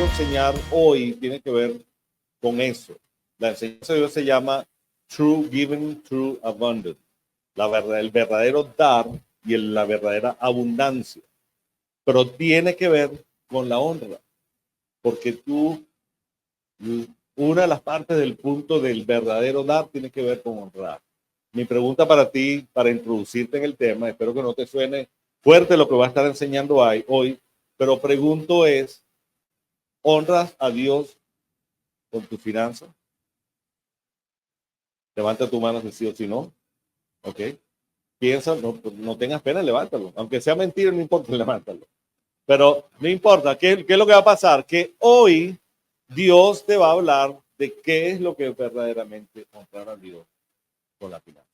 enseñar hoy tiene que ver con eso. La enseñanza de Dios se llama True Giving, True Abundance. El verdadero dar y la verdadera abundancia. Pero tiene que ver con la honra. Porque una de las partes del punto del verdadero dar tiene que ver con honrar. Mi pregunta para ti, para introducirte en el tema, espero que no te suene fuerte lo que va a estar enseñando hoy, pero pregunto es, ¿honras a Dios con tus finanzas? Levanta tu mano si sí o si no. Ok. Piensa, no tengas pena, levántalo. Aunque sea mentira, no importa, levántalo. Pero no importa, ¿qué es lo que va a pasar? Que hoy Dios te va a hablar de qué es lo que verdaderamente honrar a Dios con la finanza.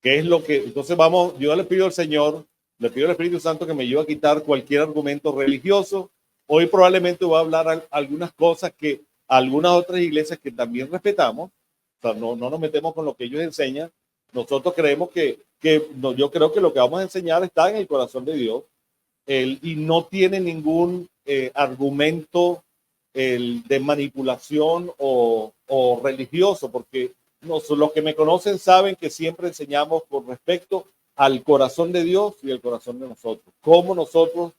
¿Qué es lo que? Entonces yo le pido al Señor, le pido al Espíritu Santo que me ayude a quitar cualquier argumento religioso. Hoy probablemente voy a hablar algunas cosas que algunas otras iglesias que también respetamos, o sea, no nos metemos con lo que ellos enseñan. Nosotros creemos yo creo que lo que vamos a enseñar está en el corazón de Dios y no tiene ningún argumento de manipulación o religioso, porque los que me conocen saben que siempre enseñamos con respecto al corazón de Dios y el corazón de nosotros. Cómo nosotros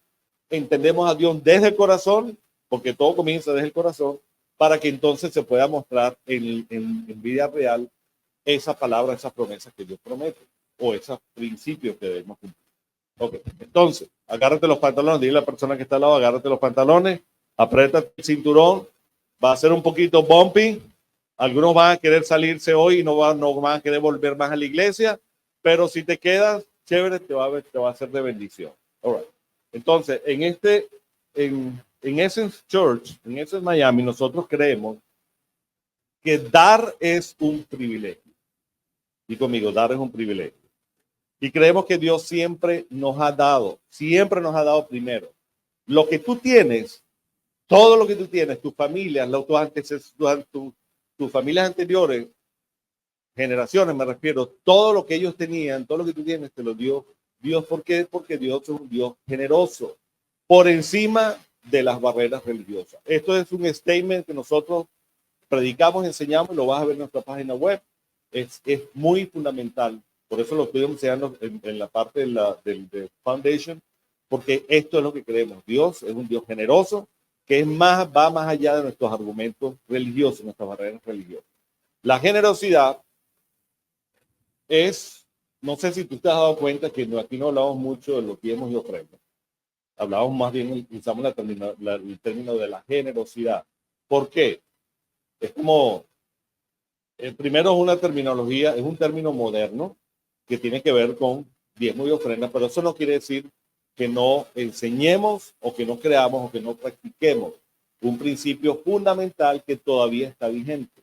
entendemos a Dios desde el corazón, porque todo comienza desde el corazón, para que entonces se pueda mostrar en vida real esa palabra, esas promesas que Dios promete, o esos principios que debemos cumplir. Ok, entonces, agárrate los pantalones, dile a la persona que está al lado, agárrate los pantalones, aprieta el cinturón, va a ser un poquito bumpy, algunos van a querer salirse hoy y no van a querer volver más a la iglesia, pero si te quedas, chévere, te va a hacer de bendición. All right. Entonces, en Essence Church, en Essence Miami, nosotros creemos que dar es un privilegio. Y conmigo, dar es un privilegio. Y creemos que Dios siempre nos ha dado primero. Lo que tú tienes, todo lo que tú tienes, tus familias, tus familias anteriores, generaciones me refiero, todo lo que ellos tenían, todo lo que tú tienes, te lo dio Dios. ¿Por qué? Porque Dios es un Dios generoso, por encima de las barreras religiosas. Esto es un statement que nosotros predicamos, enseñamos, lo vas a ver en nuestra página web. Es muy fundamental. Por eso lo estoy enseñando en la parte de Foundation, porque esto es lo que creemos. Dios es un Dios generoso, que va más allá de nuestros argumentos religiosos, nuestras barreras religiosas. La generosidad no sé si tú te has dado cuenta que aquí no hablamos mucho de los diezmos y ofrendas. Hablamos más bien, usamos el término de la generosidad. ¿Por qué? Es como, primero es una terminología, es un término moderno que tiene que ver con diezmo y ofrenda, pero eso no quiere decir que no enseñemos o que no creamos o que no practiquemos un principio fundamental que todavía está vigente.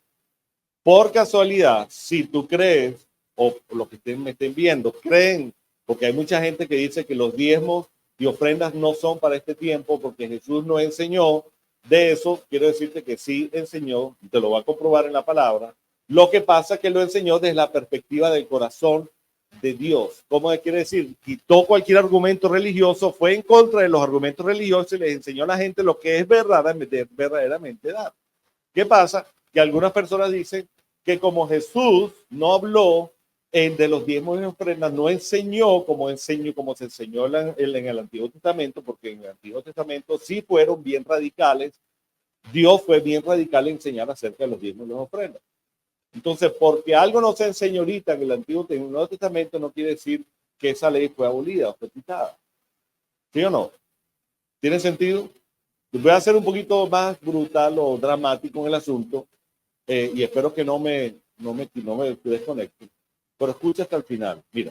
Por casualidad, si tú crees, o los que me estén viendo, creen, porque hay mucha gente que dice que los diezmos y ofrendas no son para este tiempo porque Jesús no enseñó de eso, quiero decirte que sí enseñó, te lo va a comprobar en la palabra. Lo que pasa es que lo enseñó desde la perspectiva del corazón de Dios. ¿Cómo quiere decir? Quitó cualquier argumento religioso, fue en contra de los argumentos religiosos y les enseñó a la gente lo que es verdaderamente dar. ¿Qué pasa? Que algunas personas dicen que como Jesús no habló de los diezmos y ofrendas, no enseñó como se enseñó en el Antiguo Testamento, porque en el Antiguo Testamento sí fueron bien radicales. Dios fue bien radical en enseñar acerca de los diezmos y las ofrendas. Entonces, porque algo no se enseñó ahorita en el Nuevo Testamento, no quiere decir que esa ley fue abolida o fue quitada. ¿Sí o no? ¿Tiene sentido? Voy a ser un poquito más brutal o dramático en el asunto y espero que no me desconecte. Pero escucha hasta el final. Mira,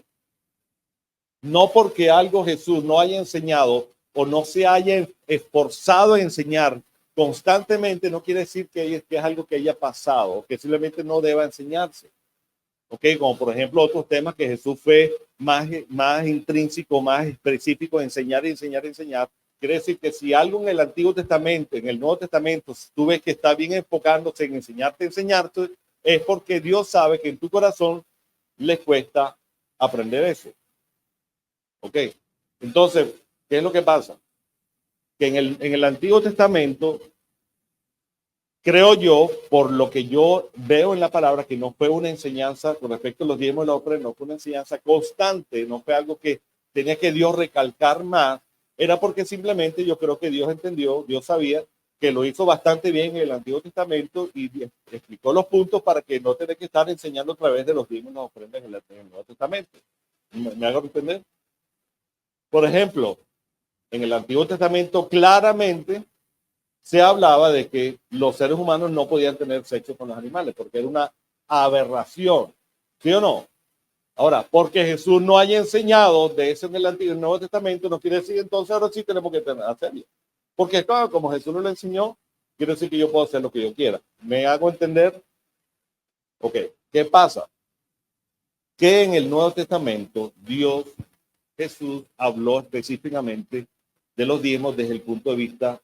no porque algo Jesús no haya enseñado o no se haya esforzado en enseñar constantemente, no quiere decir que es algo que haya pasado o que simplemente no deba enseñarse. ¿Ok? Como por ejemplo otros temas que Jesús fue más intrínseco, más específico, enseñar. Quiere decir que si algo en el Antiguo Testamento, en el Nuevo Testamento, tú ves que está bien enfocándose en enseñarte, es porque Dios sabe que en tu corazón les cuesta aprender eso. ¿Ok? Entonces, ¿qué es lo que pasa? Que en el Antiguo Testamento creo yo, por lo que yo veo en la palabra, que no fue una enseñanza con respecto a los diezmos y la ofrenda, no fue una enseñanza constante, no fue algo que tenía que Dios recalcar más, era porque simplemente yo creo que Dios entendió, Dios sabía que lo hizo bastante bien en el Antiguo Testamento y explicó los puntos para que no tenga que estar enseñando a través de los diezmos y las ofrendas en el Nuevo Testamento. ¿Me hago entender? Por ejemplo, en el Antiguo Testamento claramente se hablaba de que los seres humanos no podían tener sexo con los animales porque era una aberración, ¿sí o no? Ahora, porque Jesús no haya enseñado de eso en el Antiguo y el Nuevo Testamento, no quiere decir entonces ahora sí tenemos que hacerlo. Porque claro, como Jesús no lo enseñó, quiere decir que yo puedo hacer lo que yo quiera. ¿Me hago entender? Ok, ¿qué pasa? Que en el Nuevo Testamento Dios, Jesús, habló específicamente de los diezmos desde el punto de vista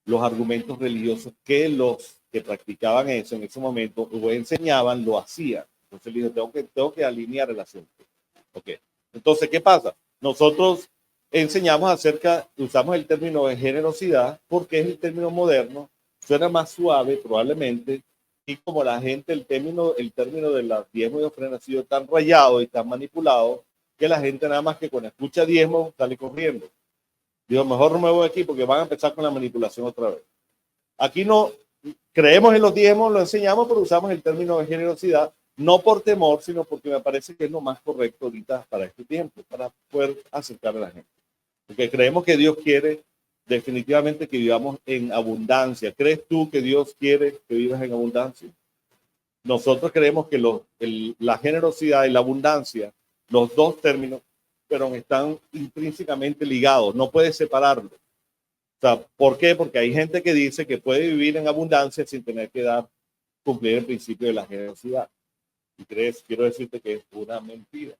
los argumentos religiosos que los que practicaban eso en ese momento o enseñaban, lo hacían. Entonces le dijo, tengo que alinear el asunto. Ok. Entonces, ¿qué pasa? Nosotros enseñamos usamos el término de generosidad porque es el término moderno, suena más suave probablemente, y como la gente, el término de la diezmo y ofrenda ha sido tan rayado y tan manipulado que la gente nada más que cuando escucha diezmo sale corriendo. Digo, mejor no me voy aquí porque van a empezar con la manipulación otra vez. Aquí no creemos en los diezmos, lo enseñamos, pero usamos el término de generosidad, no por temor, sino porque me parece que es lo más correcto ahorita para este tiempo, para poder acercar a la gente. Porque creemos que Dios quiere definitivamente que vivamos en abundancia. ¿Crees tú que Dios quiere que vivas en abundancia? Nosotros creemos que la generosidad y la abundancia, los dos términos, pero están intrínsecamente ligados, no puedes separarlos. O sea, ¿por qué? Porque hay gente que dice que puede vivir en abundancia sin tener que cumplir el principio de la generosidad. Y quiero decirte que es una mentira.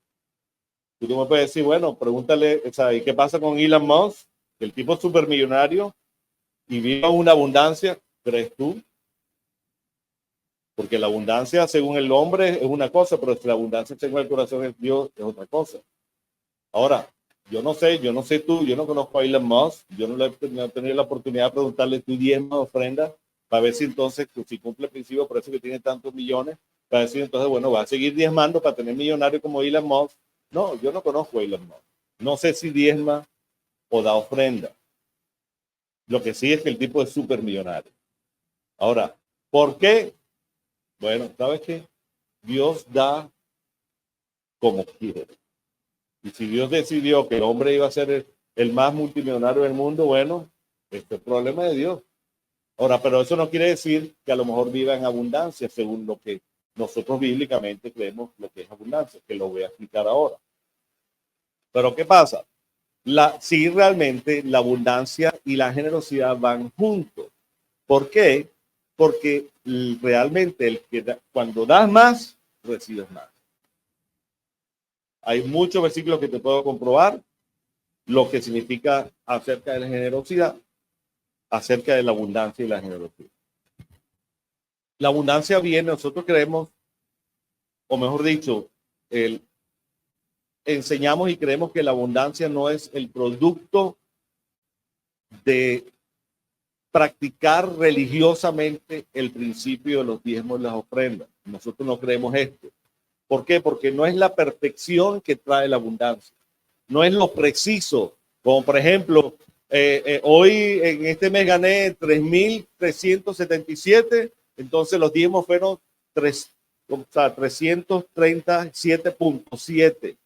Tú me puedes decir, bueno, pregúntale, o sea, ¿y qué pasa con Elon Musk? El tipo es supermillonario y vive en una abundancia, ¿crees tú? Porque la abundancia, según el hombre, es una cosa, pero si la abundancia según el corazón de Dios es otra cosa. Ahora, yo no sé tú, yo no conozco a Elon Musk, yo no he tenido la oportunidad de preguntarle tu diezmo ofrenda para ver si entonces, si cumple el principio, por eso que tiene tantos millones, para decir entonces, bueno, va a seguir diezmando para tener millonario como Elon Musk. No, yo no conozco a Elon Musk. No sé si diezma o da ofrenda. Lo que sí es que el tipo es súper millonario. Ahora, ¿por qué? Bueno, ¿sabes qué? Dios da como quiere. Y si Dios decidió que el hombre iba a ser el más multimillonario del mundo, bueno, este es el problema de Dios. Ahora, pero eso no quiere decir que a lo mejor viva en abundancia, según lo que nosotros bíblicamente creemos lo que es abundancia, que lo voy a explicar ahora. Pero ¿qué pasa? Sí, realmente la abundancia y la generosidad van juntos. ¿Por qué? Porque realmente cuando das más, recibes más. Hay muchos versículos que te puedo comprobar lo que significa acerca de la generosidad, acerca de la abundancia y la generosidad. La abundancia viene, nosotros creemos, o mejor dicho, enseñamos y creemos que la abundancia no es el producto de practicar religiosamente el principio de los diezmos y las ofrendas. Nosotros no creemos esto. ¿Por qué? Porque no es la perfección que trae la abundancia. No es lo preciso. Como por ejemplo, hoy en este mes gané 3.377, entonces los diezmos fueron 337.7.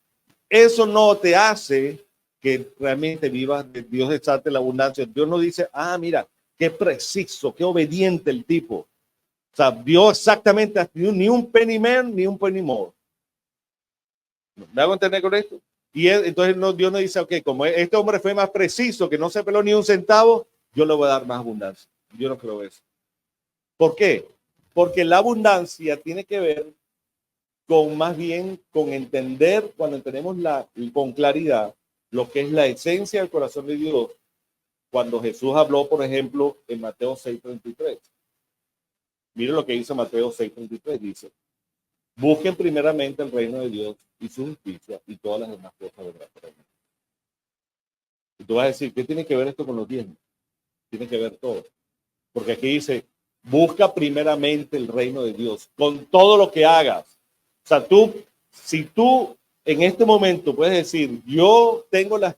Eso no te hace que realmente vivas de Dios desate la abundancia. Dios no dice, mira, qué preciso, qué obediente el tipo. O sea, dio exactamente ni un penny man, ni un penny more. ¿Me hago entender con esto? Y entonces Dios no dice, ok, como este hombre fue más preciso, que no se peló ni un centavo, yo le voy a dar más abundancia. Yo no creo eso. ¿Por qué? Porque la abundancia tiene que ver con más bien con entender, cuando tenemos con claridad lo que es la esencia del corazón de Dios, cuando Jesús habló, por ejemplo, en Mateo 6:33. Mire lo que dice Mateo 6:33, dice, busquen primeramente el reino de Dios y su justicia y todas las demás cosas vendrán por ahí. Y tú vas a decir, ¿qué tiene que ver esto con los diezmos? Tiene que ver todo. Porque aquí dice, busca primeramente el reino de Dios con todo lo que hagas. O sea, si tú en este momento puedes decir, yo tengo la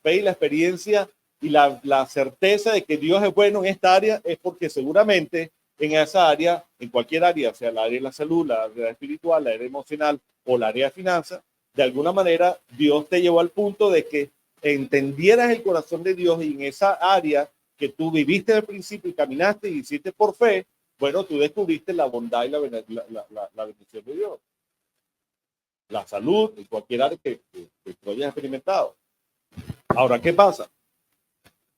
fe y la experiencia y la certeza de que Dios es bueno en esta área, es porque seguramente en esa área, en cualquier área, sea el área de la salud, la área espiritual, la área emocional o la área de finanzas, de alguna manera Dios te llevó al punto de que entendieras el corazón de Dios y en esa área que tú viviste al principio y caminaste y hiciste por fe, bueno, tú descubriste la bondad y la bendición de Dios. La salud y cualquier área que tú hayas experimentado. Ahora, ¿qué pasa?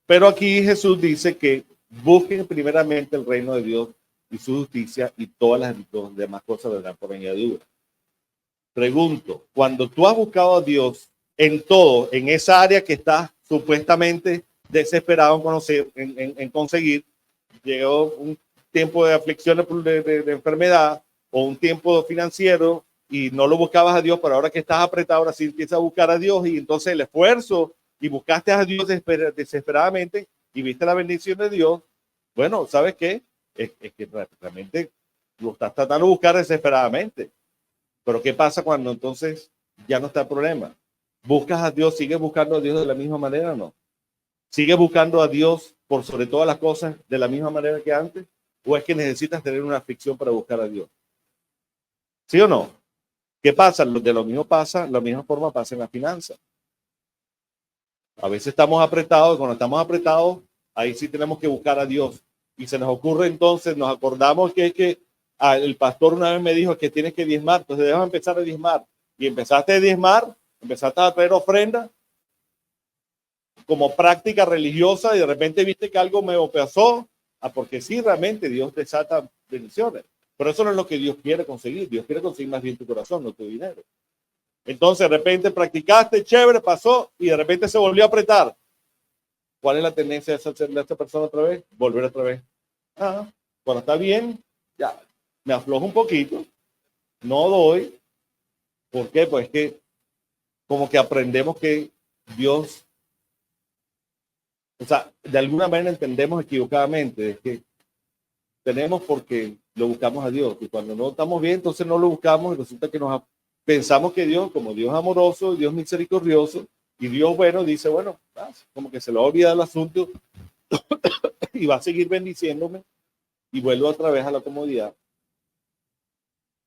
Pero aquí Jesús dice que busquen primeramente el reino de Dios y su justicia y todas las demás cosas vendrán por añadidura. Pregunto, cuando tú has buscado a Dios en todo, en esa área que estás supuestamente desesperado en, en conseguir, llegó un tiempo de aflicción de enfermedad o un tiempo financiero y no lo buscabas a Dios, pero ahora que estás apretado, ahora sí empiezas a buscar a Dios y entonces el esfuerzo y buscaste a Dios desesperadamente y viste la bendición de Dios, bueno, ¿sabes qué? Es que realmente lo estás tratando de buscar desesperadamente. Pero ¿qué pasa cuando entonces ya no está el problema? ¿Buscas a Dios? ¿Sigues buscando a Dios de la misma manera o no? ¿Sigues buscando a Dios por sobre todas las cosas de la misma manera que antes? ¿O es que necesitas tener una aflicción para buscar a Dios? ¿Sí o no? ¿Qué pasa? De lo mismo pasa, la misma forma pasa en la finanza. A veces estamos apretados, cuando estamos apretados, ahí sí tenemos que buscar a Dios. Y se nos ocurre entonces, nos acordamos que el pastor una vez me dijo que tienes que diezmar, entonces debes empezar a diezmar. Y empezaste a diezmar, empezaste a traer ofrenda como práctica religiosa y de repente viste que algo me pasó, porque sí, realmente Dios desata bendiciones. Pero eso no es lo que Dios quiere conseguir. Dios quiere conseguir más bien tu corazón, no tu dinero. Entonces de repente practicaste, chévere, pasó y de repente se volvió a apretar. ¿Cuál es la tendencia de esta persona otra vez? Volver otra vez. Cuando está bien, ya me aflojo un poquito, no doy. ¿Por qué? Pues es que como que aprendemos que Dios, o sea, de alguna manera entendemos equivocadamente, es que tenemos porque lo buscamos a Dios. Y cuando no estamos bien, entonces no lo buscamos y resulta que pensamos que Dios, como Dios amoroso, Dios misericordioso y Dios bueno, dice, bueno, como que se le va a olvidar el asunto y va a seguir bendiciéndome y vuelvo otra vez a la comodidad.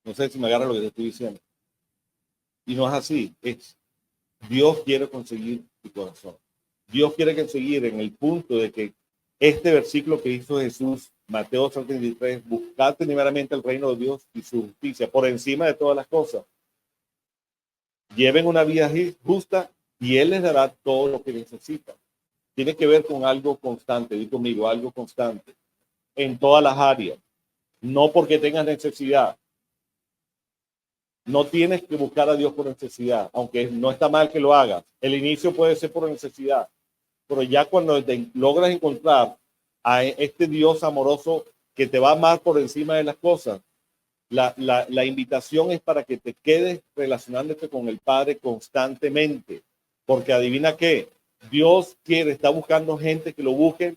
No sé si me agarra lo que te estoy diciendo. Y no es así. Dios quiere conseguir tu corazón. Dios quiere conseguir en el punto de que este versículo que hizo Jesús, Mateo 33, buscad primeramente el reino de Dios y su justicia por encima de todas las cosas. Lleven una vida justa y Él les dará todo lo que necesitan. Tiene que ver con algo constante, di conmigo, algo constante en todas las áreas. No porque tengas necesidad. No tienes que buscar a Dios por necesidad, aunque no está mal que lo hagas. El inicio puede ser por necesidad, pero ya cuando logras encontrar a este Dios amoroso que te va a amar por encima de las cosas, la invitación es para que te quedes relacionándote con el Padre constantemente, porque adivina qué, Dios está buscando gente que lo busque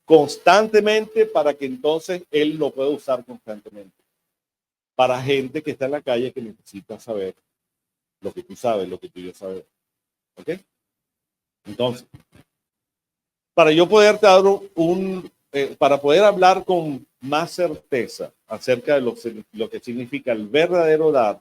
constantemente para que entonces Él lo pueda usar constantemente. Para gente que está en la calle que necesita saber lo que tú sabes, lo que tú y yo sabemos. ¿Ok? Entonces, para yo poder dar para poder hablar con más certeza acerca de lo que significa el verdadero dar,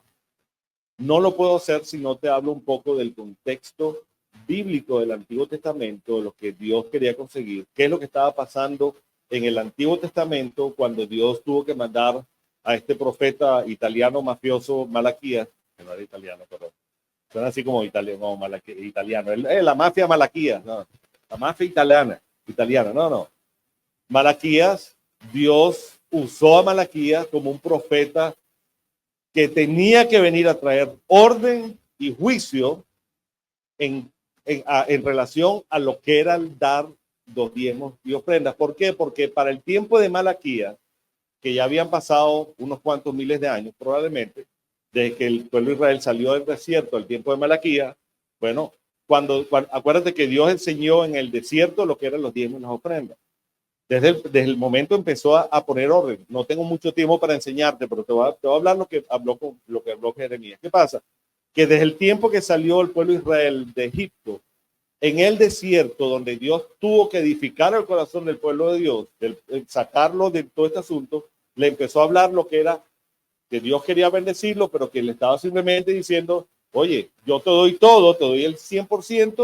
no lo puedo hacer si no te hablo un poco del contexto bíblico del Antiguo Testamento, de lo que Dios quería conseguir, qué es lo que estaba pasando en el Antiguo Testamento cuando Dios tuvo que mandar a este profeta italiano mafioso Malaquías, que no era italiano, pero suena así como italiano, la mafia Malaquías, no, la mafia italiana, no. Malaquías, Dios usó a Malaquías como un profeta que tenía que venir a traer orden y juicio en relación a lo que era el dar los diezmos y ofrendas. ¿Por qué? Porque para el tiempo de Malaquías, que ya habían pasado unos cuantos miles de años probablemente, desde que el pueblo de Israel salió del desierto al tiempo de Malaquías, bueno, acuérdate que Dios enseñó en el desierto lo que eran los diezmos y las ofrendas. Desde el momento empezó a poner orden. No tengo mucho tiempo para enseñarte, pero te voy a hablar lo que habló Jeremías. ¿Qué pasa? Que desde el tiempo que salió el pueblo de Israel de Egipto, en el desierto, donde Dios tuvo que edificar el corazón del pueblo de Dios, sacarlo de todo este asunto, le empezó a hablar lo que era que Dios quería bendecirlo, pero que le estaba simplemente diciendo, oye, yo te doy todo, te doy el 100%,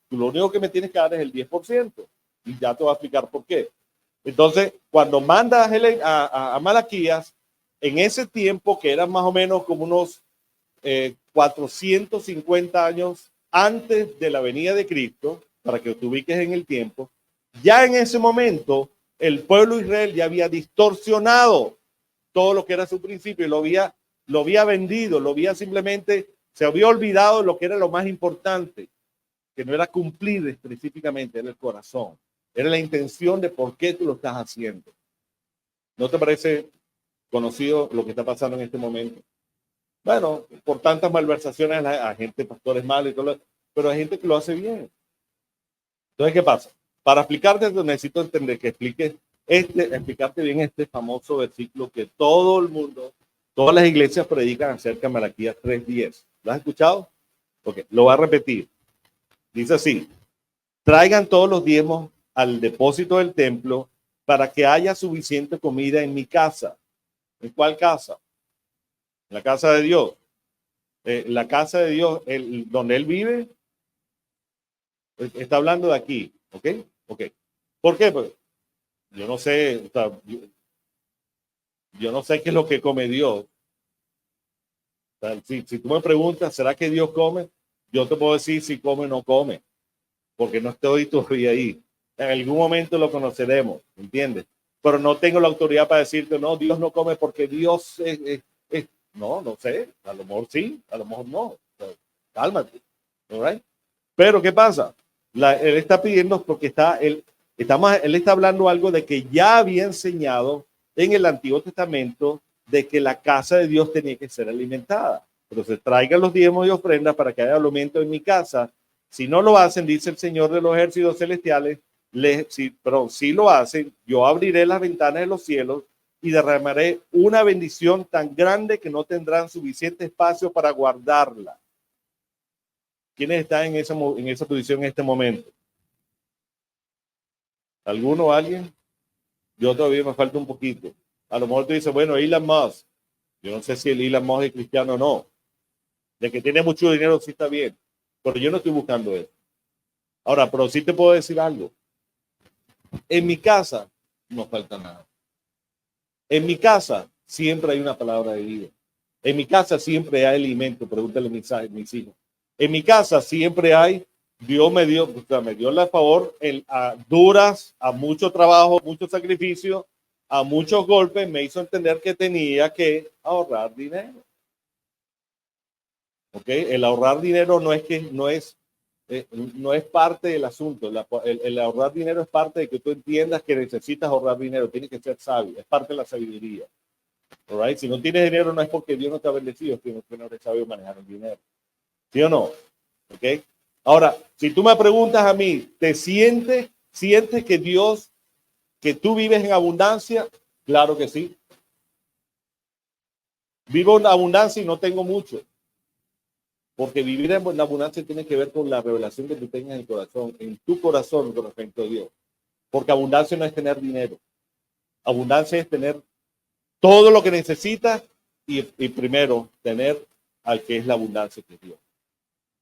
tú lo único que me tienes que dar es el 10%. Y ya te voy a explicar por qué. Entonces, cuando manda a Malaquías, en ese tiempo, que eran más o menos como unos 450 años antes de la venida de Cristo, para que te ubiques en el tiempo, ya en ese momento el pueblo de Israel ya había distorsionado todo lo que era su principio y lo había vendido, lo había simplemente, se había olvidado lo que era lo más importante, que no era cumplir específicamente, era el corazón, era la intención de por qué tú lo estás haciendo. ¿No te parece conocido lo que está pasando en este momento? Bueno, por tantas malversaciones a gente, pastores malos y todo, pero hay gente que lo hace bien. Entonces, ¿qué pasa? Para explicarte, necesito entender que explicarte bien este famoso versículo que todo el mundo, todas las iglesias predican acerca de Malaquías 3:10. ¿Lo has escuchado? Ok, lo voy a repetir. Dice así: traigan todos los diezmos al depósito del templo para que haya suficiente comida en mi casa. ¿En cuál casa? La casa de Dios. La casa de Dios, donde él vive, está hablando de aquí, ¿ok? Ok. ¿Por qué? Pues yo no sé, o sea, yo no sé qué es lo que come Dios. O sea, si tú me preguntas, ¿será que Dios come? Yo te puedo decir si come o no come, porque no estoy todavía ahí. En algún momento lo conoceremos, ¿entiendes? Pero no tengo la autoridad para decirte, no, Dios no come porque Dios no, no sé, a lo mejor sí, a lo mejor no. O sea, cálmate, ¿right? Pero ¿qué pasa? Él está pidiendo porque él está hablando algo de que ya había enseñado en el Antiguo Testamento de que la casa de Dios tenía que ser alimentada. Entonces traigan los diezmos y ofrendas para que haya alimento en mi casa. Si no lo hacen, dice el Señor de los ejércitos celestiales, si lo hacen, yo abriré las ventanas de los cielos y derramaré una bendición tan grande que no tendrán suficiente espacio para guardarla. ¿Quiénes están en esa posición en este momento? ¿Alguno o alguien? Yo todavía me falta un poquito. A lo mejor tú dices, bueno, Elon Musk. Yo no sé si el Elon Musk es cristiano o no. De que tiene mucho dinero sí está bien. Pero yo no estoy buscando eso. Ahora, pero sí te puedo decir algo. En mi casa no falta nada. En mi casa siempre hay una palabra de vida. En mi casa siempre hay alimento. Pregúntale a mis hijos. En mi casa siempre hay, Dios me dio, o sea, me dio la favor a duras, a mucho trabajo, mucho sacrificio, a muchos golpes, me hizo entender que tenía que ahorrar dinero. ¿Ok? El ahorrar dinero no es parte del asunto. El ahorrar dinero es parte de que tú entiendas que necesitas ahorrar dinero. Tienes que ser sabio. Es parte de la sabiduría. Right? Si no tienes dinero, no es porque Dios no te ha bendecido, es que no eres sabio manejar el dinero. ¿Sí o no? ¿Ok? Ahora, si tú me preguntas a mí, ¿te sientes que tú vives en abundancia? Claro que sí. Vivo en abundancia y no tengo mucho. Porque vivir en la abundancia tiene que ver con la revelación que tú tengas en el corazón, en tu corazón con respecto a Dios. Porque abundancia no es tener dinero. Abundancia es tener todo lo que necesitas y primero tener al que es la abundancia que es Dios.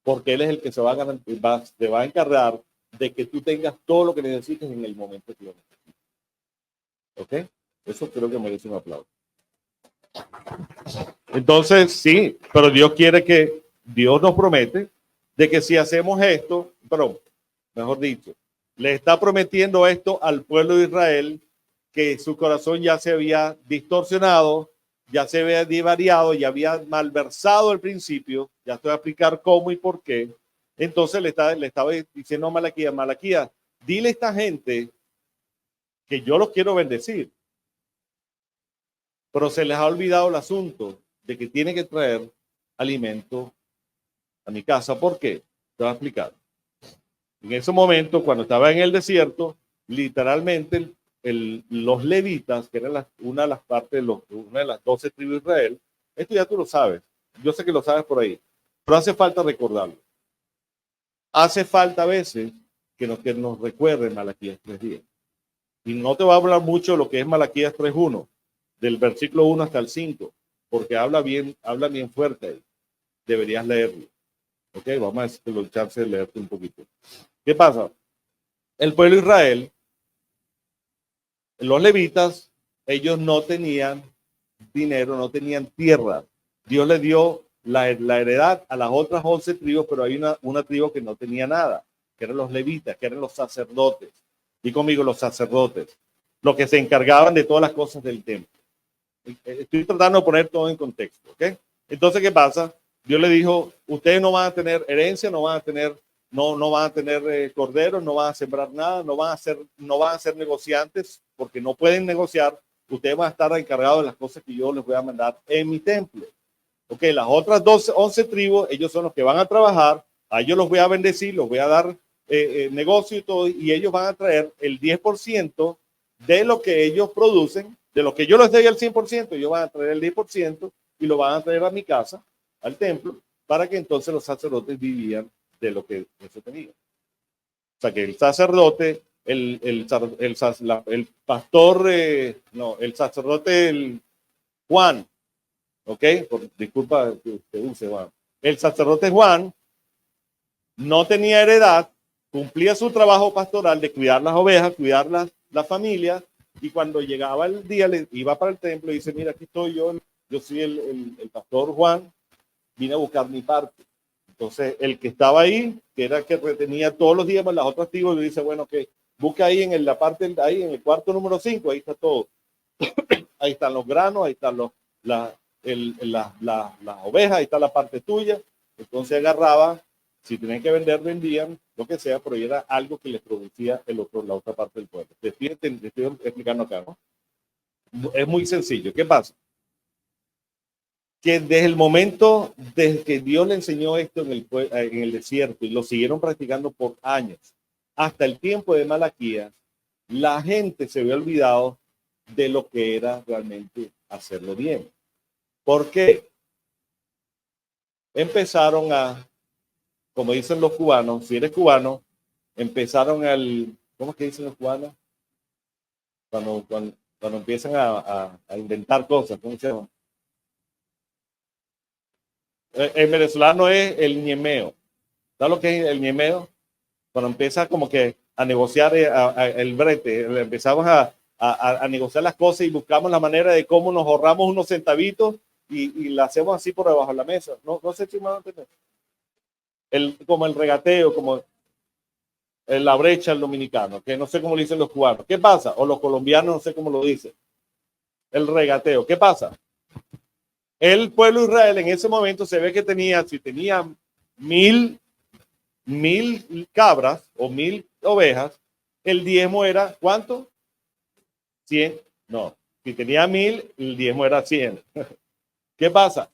Porque Él es el que te va a encargar de que tú tengas todo lo que necesites en el momento que lo necesites. ¿Ok? Eso creo que merece un aplauso. Entonces, sí, pero Dios nos promete de que si hacemos esto, pero mejor dicho, le está prometiendo esto al pueblo de Israel, que su corazón ya se había distorsionado, ya se había divariado, ya había malversado al principio. Ya estoy a explicar cómo y por qué. Entonces le estaba diciendo a Malaquías, dile a esta gente que yo los quiero bendecir, pero se les ha olvidado el asunto de que tiene que traer alimento a mi casa. ¿Por qué? Te voy a explicar. En ese momento, cuando estaba en el desierto, literalmente los levitas, que eran una de las partes una de las 12 tribus de Israel, esto ya tú lo sabes, yo sé que lo sabes por ahí, pero hace falta recordarlo. Hace falta a veces que nos recuerden Malaquías 3:10. Y no te voy a hablar mucho de lo que es Malaquías 3:1, del versículo 1 hasta el 5, porque habla bien fuerte ahí. Deberías leerlo. Ok, vamos a decirte los chances de leerte un poquito. ¿Qué pasa? El pueblo de Israel, los levitas, ellos no tenían dinero, no tenían tierra. Dios les dio la heredad a las otras 11 tribus, pero hay una tribu que no tenía nada, que eran los levitas, que eran los sacerdotes. Y conmigo, los sacerdotes, los que se encargaban de todas las cosas del templo. Estoy tratando de poner todo en contexto, ¿ok? Entonces, ¿qué pasa? Dios le dijo, ustedes no van a tener herencia, no van a tener corderos, no van a sembrar nada, no van a ser negociantes, porque no pueden negociar. Ustedes van a estar encargados de las cosas que yo les voy a mandar en mi templo. Ok, las otras 11 tribus, ellos son los que van a trabajar, a ellos los voy a bendecir, los voy a dar negocio y todo, y ellos van a traer el 10% de lo que ellos producen, de lo que yo les doy el 100%, ellos van a traer el 10% y lo van a traer a mi casa, al templo, para que entonces los sacerdotes vivían de lo que eso tenía. O sea que el sacerdote, el pastor, el sacerdote Juan, ok, disculpa que usted use Juan, el sacerdote Juan no tenía heredad, cumplía su trabajo pastoral de cuidar las ovejas, cuidar las familias, y cuando llegaba el día, le iba para el templo y dice, mira, aquí estoy yo soy el pastor Juan, vine a buscar mi parte. Entonces, el que estaba ahí, que era el que retenía todos los días las otras tribus, le dice, bueno, que busca ahí en la parte, ahí en el cuarto número 5, ahí está todo. Ahí están los granos, ahí están las ovejas, ahí está la parte tuya. Entonces agarraba, si tenían que vender, vendían, lo que sea, pero era algo que les producía la otra parte del pueblo. Te estoy explicando acá, ¿no? Es muy sencillo. ¿Qué pasa? Que desde el momento desde que Dios le enseñó esto en el desierto y lo siguieron practicando por años, hasta el tiempo de Malaquías, la gente se había olvidado de lo que era realmente hacerlo bien. ¿Por qué? Empezaron como dicen los cubanos, si eres cubano, empezaron ¿cómo es que dicen los cubanos? Cuando empiezan a inventar cosas, ¿cómo se llama? El venezolano es el ñemeo. ¿Sabes lo que es el ñemeo? Cuando empieza como que a negociar el brete, empezamos a negociar las cosas y buscamos la manera de cómo nos ahorramos unos centavitos y la hacemos así por debajo de la mesa. No sé si me van a entender. Como el regateo, como la brecha el dominicano, que no sé cómo lo dicen los cubanos. ¿Qué pasa? O los colombianos, no sé cómo lo dicen. El regateo. ¿Qué pasa? El pueblo de Israel en ese momento se ve que si tenía 1000 cabras o 1000 ovejas, el diezmo era ¿cuánto? 100. No, si tenía 1000, el diezmo era 100. ¿Qué pasa?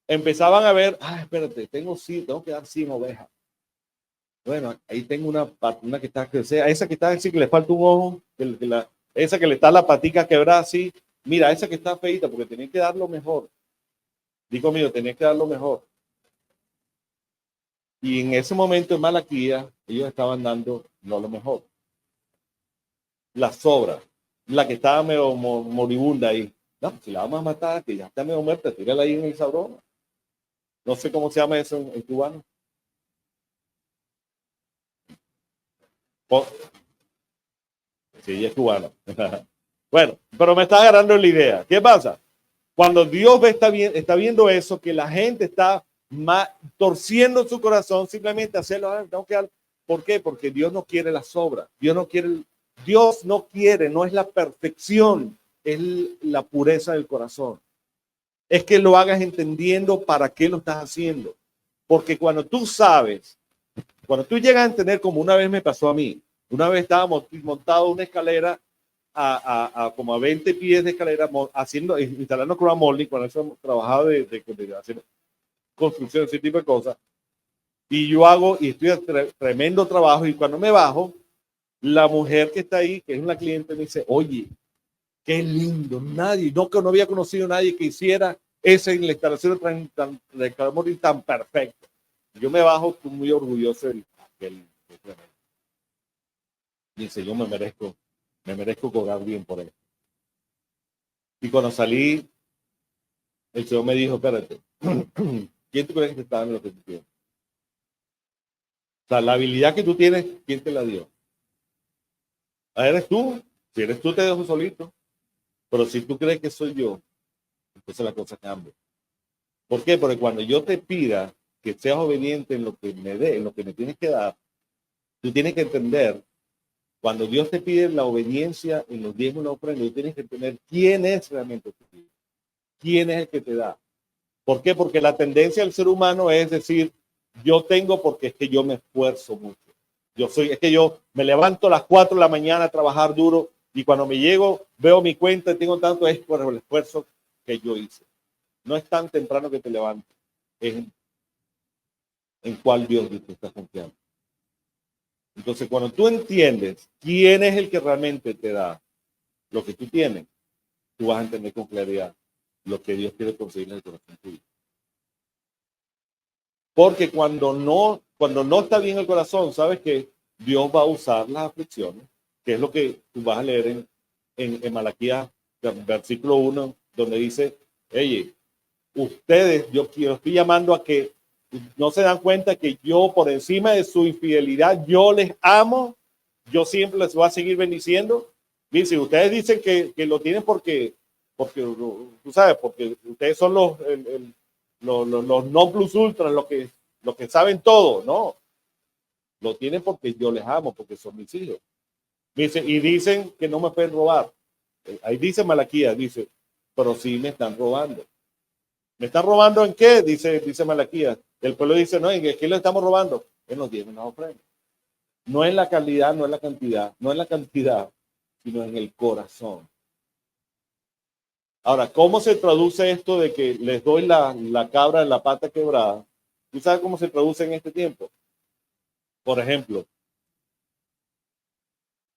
Empezaban a ver, espérate, tengo que dar 100 ovejas. Bueno, ahí tengo una que está, esa que está así que le falta un ojo, esa que le está la patica quebrada así, mira, esa que está feita, porque tenés que dar lo mejor. Digo mío, tenés que dar lo mejor. Y en ese momento en Malaquías, ellos estaban dando no lo mejor. La sobra, la que estaba medio moribunda ahí. No, si la vamos a matar, que ya está medio muerta, tírala ahí en el sabrón. No sé cómo se llama eso en cubano. Sí, es cubano. Bueno, pero me está agarrando la idea. ¿Qué pasa? Cuando Dios está viendo eso, que la gente está torciendo su corazón, simplemente hacerlo, tengo que dar. ¿Por qué? Porque Dios no quiere la sobra. Dios no quiere, no es la perfección, es la pureza del corazón. Es que lo hagas entendiendo para qué lo estás haciendo. Porque cuando tú sabes, cuando tú llegas a entender, como una vez me pasó a mí, una vez estábamos montados una escalera a como a 20 pies de escalera, instalando con una moldy, cuando eso trabajaba de hacer construcción, ese tipo de cosas. Y yo estoy tremendo trabajo, y cuando me bajo, La mujer que está ahí, que es una cliente, me dice, oye, qué lindo, nadie, no había conocido a nadie que hiciera esa instalación de Clamor tan perfecta. Yo me bajo muy orgulloso del dice, yo me merezco cobrar bien por él. Y cuando salí, el Señor me dijo, espérate, ¿quién tú crees que está en lo que tú tienes? O sea, la habilidad que tú tienes, ¿quién te la dio? ¿Eres tú? Si eres tú, te dejo solito. Pero si tú crees que soy yo, entonces la cosa cambia. ¿Por qué? Porque cuando yo te pida que seas obediente en lo que me dé, en lo que me tienes que dar, tú tienes que entender, cuando Dios te pide la obediencia en los diezmos y la ofrenda, tú tienes que entender quién es realmente tu Dios, quién es el que te da. ¿Por qué? Porque la tendencia del ser humano es decir, yo tengo porque es que yo me esfuerzo mucho. Es que yo me levanto a las 4 de la mañana a trabajar duro y cuando me llego, veo mi cuenta y tengo tanto, es por el esfuerzo que yo hice. No es tan temprano que te levantes, es en cuál Dios te está confiando. Entonces, cuando tú entiendes quién es el que realmente te da lo que tú tienes, tú vas a entender con claridad lo que Dios quiere conseguir en el corazón tuyo. Porque cuando no está bien el corazón, sabes que Dios va a usar las aflicciones, que es lo que tú vas a leer en Malaquías, versículo 1, donde dice, oye, ustedes, yo estoy llamando a que no se dan cuenta que yo por encima de su infidelidad, yo les amo, yo siempre les voy a seguir bendiciendo. Dice, ustedes dicen que lo tienen porque tú sabes, porque ustedes son los non plus ultra, los que saben todo, no. Lo tienen porque yo les amo, porque son mis hijos. Dice, y dicen que no me pueden robar. Ahí dice Malaquías, dice, pero sí me están robando. ¿Me están robando en qué? Dice Malaquías. El pueblo dice, no, ¿en qué le estamos robando? En los diezmos y las ofrendas. No en la calidad, no en la cantidad, no en la cantidad, sino en el corazón. Ahora, ¿cómo se traduce esto de que les doy la cabra en la pata quebrada? ¿Tú sabes cómo se traduce en este tiempo? Por ejemplo,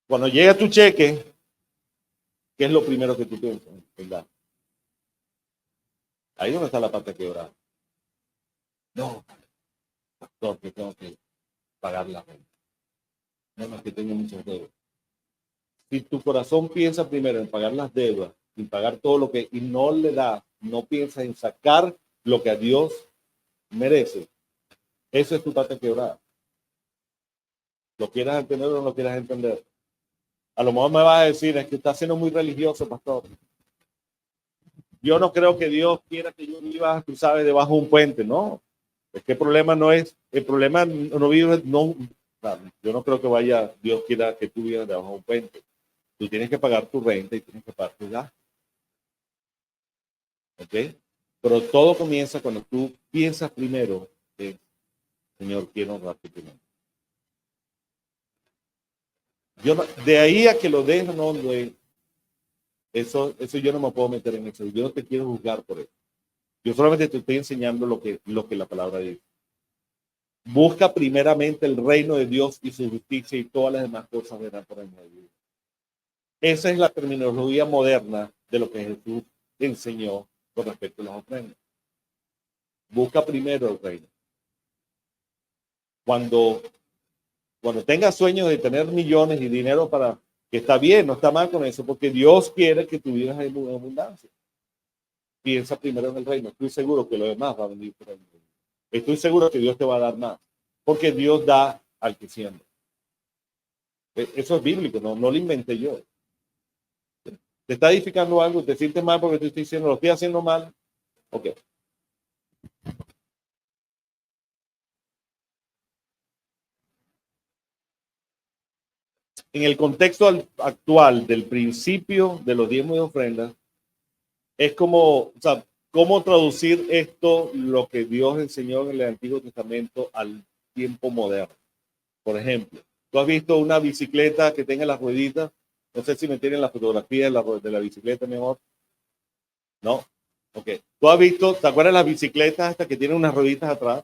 cuando llega tu cheque, ¿qué es lo primero que tú piensas? ¿Verdad? Ahí es donde está la pata quebrada. No, pastor, que tengo que pagar la renta. No, no, que tengo muchos deudas. Si tu corazón piensa primero en pagar las deudas, en pagar todo lo que y no le da, no piensa en sacar lo que a Dios merece, eso es tu pata quebrada. ¿Lo quieras entender o no lo quieras entender? A lo mejor me vas a decir, es que está siendo muy religioso, pastor. Yo no creo que Dios quiera que yo viva, tú sabes, debajo de un puente, no. Es que el problema no es, el problema no vive, no, yo no creo que Dios quiera que tú vivas debajo de un puente. Tú tienes que pagar tu renta y tienes que pagar tu gasto. ¿Ok? Pero todo comienza cuando tú piensas primero, Señor, quiero honrarte primero. Yo no, de ahí a que lo dejo, no, eso yo no me puedo meter en eso. Yo no te quiero juzgar por eso. Yo solamente te estoy enseñando lo que la palabra dice. Busca primeramente el reino de Dios y su justicia y todas las demás cosas verán por el medio. Esa es la terminología moderna de lo que Jesús enseñó con respecto a las ofrendas. Busca primero el reino. Cuando tengas sueños de tener millones y dinero para que está bien, no está mal con eso, porque Dios quiere que tú vivas en abundancia. Piensa primero en el reino. Estoy seguro que lo demás va a venir por el reino. Estoy seguro que Dios te va a dar más, porque Dios da al que siembra. Eso es bíblico, no lo inventé yo. ¿Te está edificando algo? ¿Te sientes mal porque te estoy diciendo lo estoy haciendo mal? Ok. En el contexto actual del principio de los diezmos y ofrendas, es como, o sea, cómo traducir esto, lo que Dios enseñó en el Antiguo Testamento, al tiempo moderno. Por ejemplo, tú has visto una bicicleta que tenga las rueditas. No sé si me tienen la fotografía de la bicicleta, mi amor. No. Ok. Tú has visto, ¿te acuerdas las bicicletas estas que tienen unas rueditas atrás?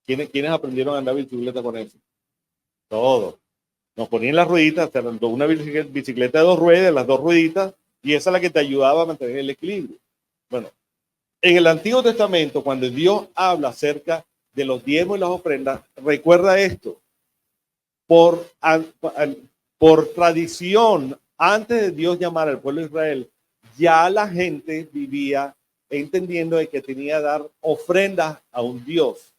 ¿Quiénes aprendieron a andar bicicleta con eso? Todos. Nos ponían las rueditas, una bicicleta de dos ruedas, las dos rueditas, y esa es la que te ayudaba a mantener el equilibrio. Bueno, en el Antiguo Testamento, cuando Dios habla acerca de los diezmos y las ofrendas, recuerda esto. Por tradición, antes de Dios llamar al pueblo de Israel, ya la gente vivía entendiendo de que tenía que dar ofrendas a un Dios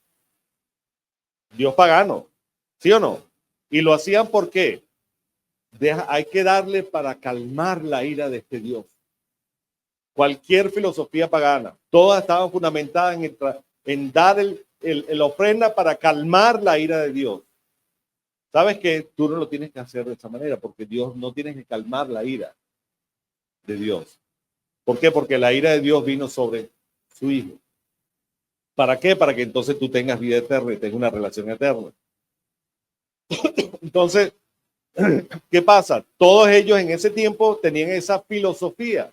pagano, ¿sí o no? Y lo hacían ¿por qué? Hay que darle para calmar la ira de este Dios. Cualquier filosofía pagana, todas estaban fundamentadas en dar el ofrenda para calmar la ira de Dios. Sabes que tú no lo tienes que hacer de esa manera, porque Dios no tiene que calmar la ira de Dios. ¿Por qué? Porque la ira de Dios vino sobre su Hijo. ¿Para qué? Para que entonces tú tengas vida eterna y tengas una relación eterna. Entonces, ¿qué pasa? Todos ellos en ese tiempo tenían esa filosofía.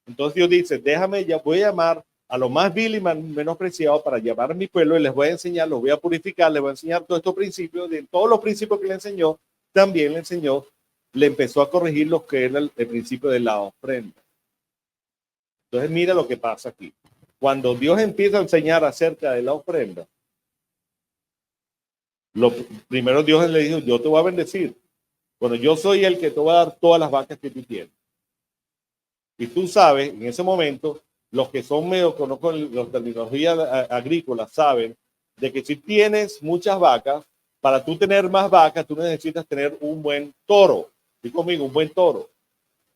Entonces Dios dice, voy a llamar a lo más vil y menospreciado para llamar a mi pueblo y les voy a enseñar, los voy a purificar, les voy a enseñar todos estos principios, de todos los principios que le enseñó, también le empezó a corregir lo que era el principio de la ofrenda. Entonces mira lo que pasa aquí. Cuando Dios empieza a enseñar acerca de la ofrenda, primero Dios le dijo, yo te voy a bendecir. Bueno, yo soy el que te va a dar todas las vacas que tú tienes. Y tú sabes, en ese momento, los que son medio conocen la terminología agrícola saben de que si tienes muchas vacas, para tú tener más vacas, tú necesitas tener un buen toro. Y conmigo, un buen toro,